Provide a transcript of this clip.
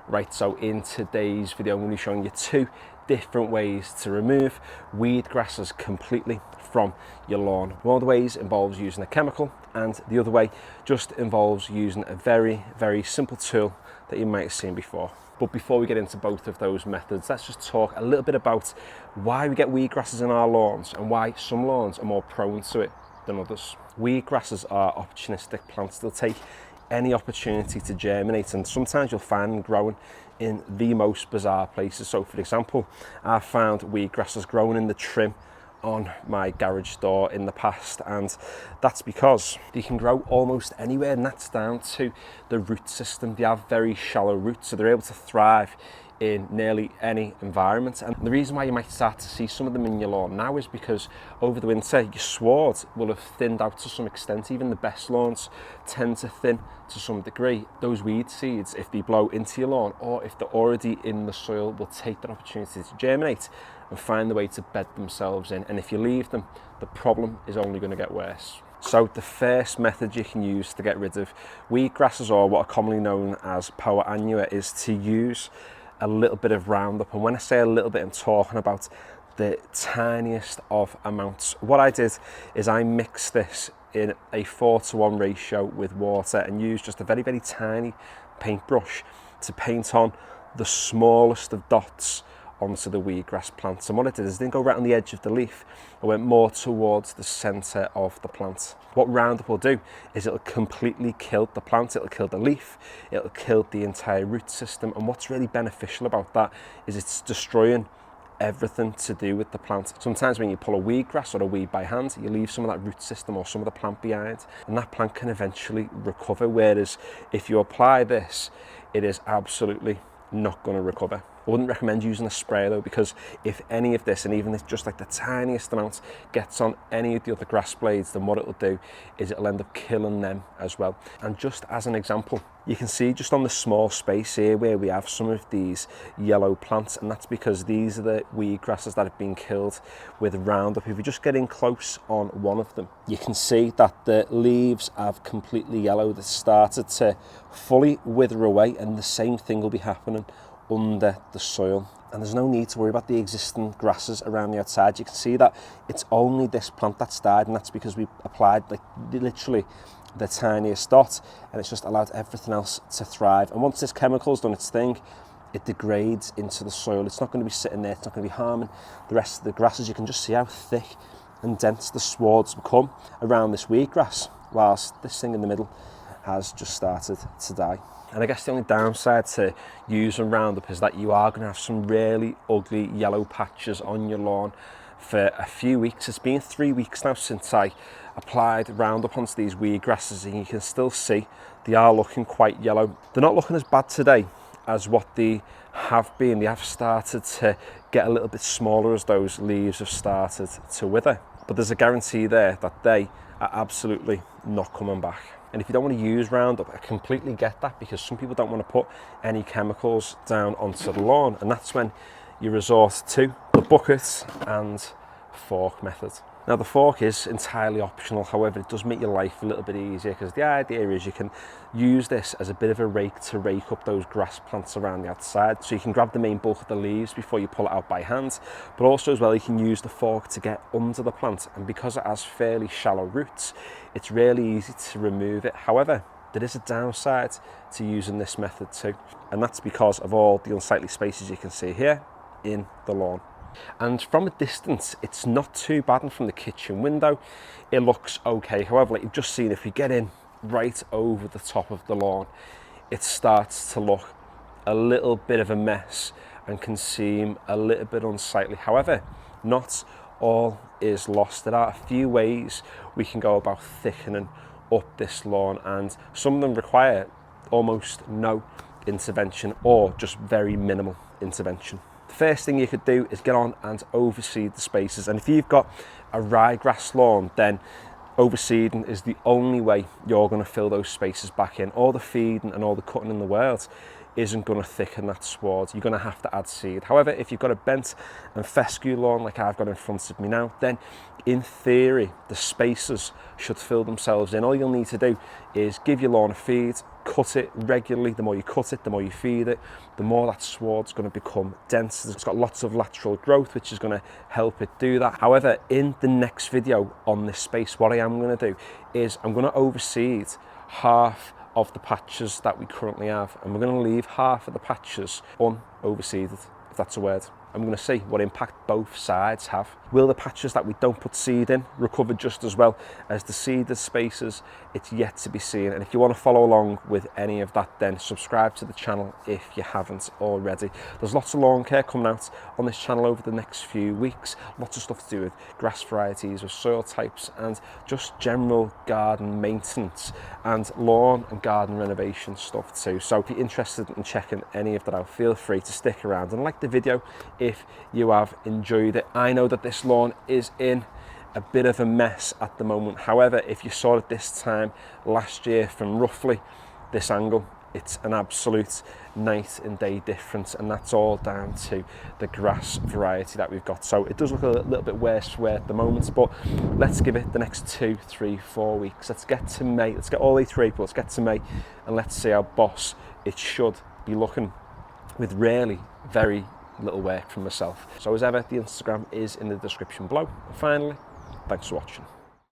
Right, so in today's video I'm going to be showing you two different ways to remove weed grasses completely from your lawn. One of the ways involves using a chemical, and the other way just involves using a very, very simple tool that you might have seen before. But before we get into both of those methods, let's just talk a little bit about why we get weed grasses in our lawns and why some lawns are more prone to it than others. Weed grasses are opportunistic plants. They'll take any opportunity to germinate, and sometimes you'll find them growing in the most bizarre places. So for example, I've found weed grasses growing in the trim on my garage door in the past, and that's because they can grow almost anywhere, and that's down to the root system. They have very shallow roots, so they're able to thrive in nearly any environment. And the reason why you might start to see some of them in your lawn now is because over the winter your sward will have thinned out to some extent. Even the best lawns tend to thin to some degree. Those weed seeds, if they blow into your lawn or if they're already in the soil, will take that opportunity to germinate and find the way to bed themselves in. And if you leave them, the problem is only going to get worse. So the first method you can use to get rid of weed grasses, or what are commonly known as Poa annua, is to use a little bit of Roundup. And when I say a little bit, I'm talking about the tiniest of amounts. What I did is I mixed this in a 4:1 ratio with water and used just a very, very tiny paintbrush to paint on the smallest of dots onto the weedgrass plants. And what I did is I didn't go right on the edge of the leaf, I went more towards the center of the plant. What Roundup will do is it'll completely kill the plant, it'll kill the leaf, it'll kill the entire root system. And what's really beneficial about that is it's destroying everything to do with the plant. Sometimes when you pull a weed grass or a weed by hand, you leave some of that root system or some of the plant behind, and that plant can eventually recover. Whereas if you apply this, it is absolutely not going to recover. I wouldn't recommend using a spray though, because if any of this, and even if just like the tiniest amount, gets on any of the other grass blades, then what it will do is it'll end up killing them as well. And just as an example, you can see just on the small space here where we have some of these yellow plants, and that's because these are the weed grasses that have been killed with Roundup. If you just get in close on one of them, you can see that the leaves have completely yellowed. They've started to fully wither away, and the same thing will be happening under the soil. And there's no need to worry about the existing grasses around the outside. You can see that it's only this plant that's died, and that's because we applied like literally the tiniest dot, and it's just allowed everything else to thrive. And once this chemical's done its thing, it degrades into the soil. It's not going to be sitting there, it's not going to be harming the rest of the grasses. You can just see how thick and dense the swards become around this wheatgrass, whilst this thing in the middle has just started to die. And I guess the only downside to using Roundup is that you are going to have some really ugly yellow patches on your lawn for a few weeks. It's been 3 weeks now since I applied Roundup onto these weed grasses, and you can still see they are looking quite yellow. They're not looking as bad today as what they have been. They have started to get a little bit smaller as those leaves have started to wither. But there's a guarantee there that they are absolutely not coming back. And if you don't want to use Roundup, I completely get that, because some people don't want to put any chemicals down onto the lawn, and that's when you resort to the bucket and fork method. Now the fork is entirely optional, however it does make your life a little bit easier, because the idea is you can use this as a bit of a rake to rake up those grass plants around the outside. So you can grab the main bulk of the leaves before you pull it out by hand, but also as well you can use the fork to get under the plant, and because it has fairly shallow roots, it's really easy to remove it. However, there is a downside to using this method too, and that's because of all the unsightly spaces you can see here in the lawn. And from a distance it's not too bad, and from the kitchen window it looks okay. However, like you've just seen, if we get in right over the top of the lawn, it starts to look a little bit of a mess and can seem a little bit unsightly. However, not all is lost. There are a few ways we can go about thickening up this lawn, and some of them require almost no intervention or just very minimal intervention. The first thing you could do is get on and overseed the spaces, and if you've got a ryegrass lawn, then overseeding is the only way you're going to fill those spaces back in. All the feeding and all the cutting in the world isn't going to thicken that sward. You're going to have to add seed. However, if you've got a bent and fescue lawn like I've got in front of me now, then in theory the spaces should fill themselves in. All you'll need to do is give your lawn a feed, cut it regularly, the more you cut it, the more you feed it, the more that sward's going to become dense. It's got lots of lateral growth, which is going to help it do that. However, in the next video on this space, what I am going to do is I'm going to overseed half of the patches that we currently have, and we're going to leave half of the patches unoverseeded, if that's a word. I'm going to see what impact both sides have. Will the patches that we don't put seed in recover just as well as the seeded spaces? It's yet to be seen. And if you want to follow along with any of that, then subscribe to the channel if you haven't already. There's lots of lawn care coming out on this channel over the next few weeks. Lots of stuff to do with grass varieties, with soil types, and just general garden maintenance and lawn and garden renovation stuff too. So if you're interested in checking any of that out, feel free to stick around and like the video if you have enjoyed it. I know that this lawn is in a bit of a mess at the moment. However, if you saw it this time last year from roughly this angle, it's an absolute night and day difference, and that's all down to the grass variety that we've got. So it does look a little bit worse for wear at the moment, but let's give it the next 2, 3, 4 weeks. Let's get to May, let's get all the way through April, let's get to May, and let's see how boss it should be looking with really very little work from myself. So as ever, the Instagram is in the description below. And finally, thanks for watching.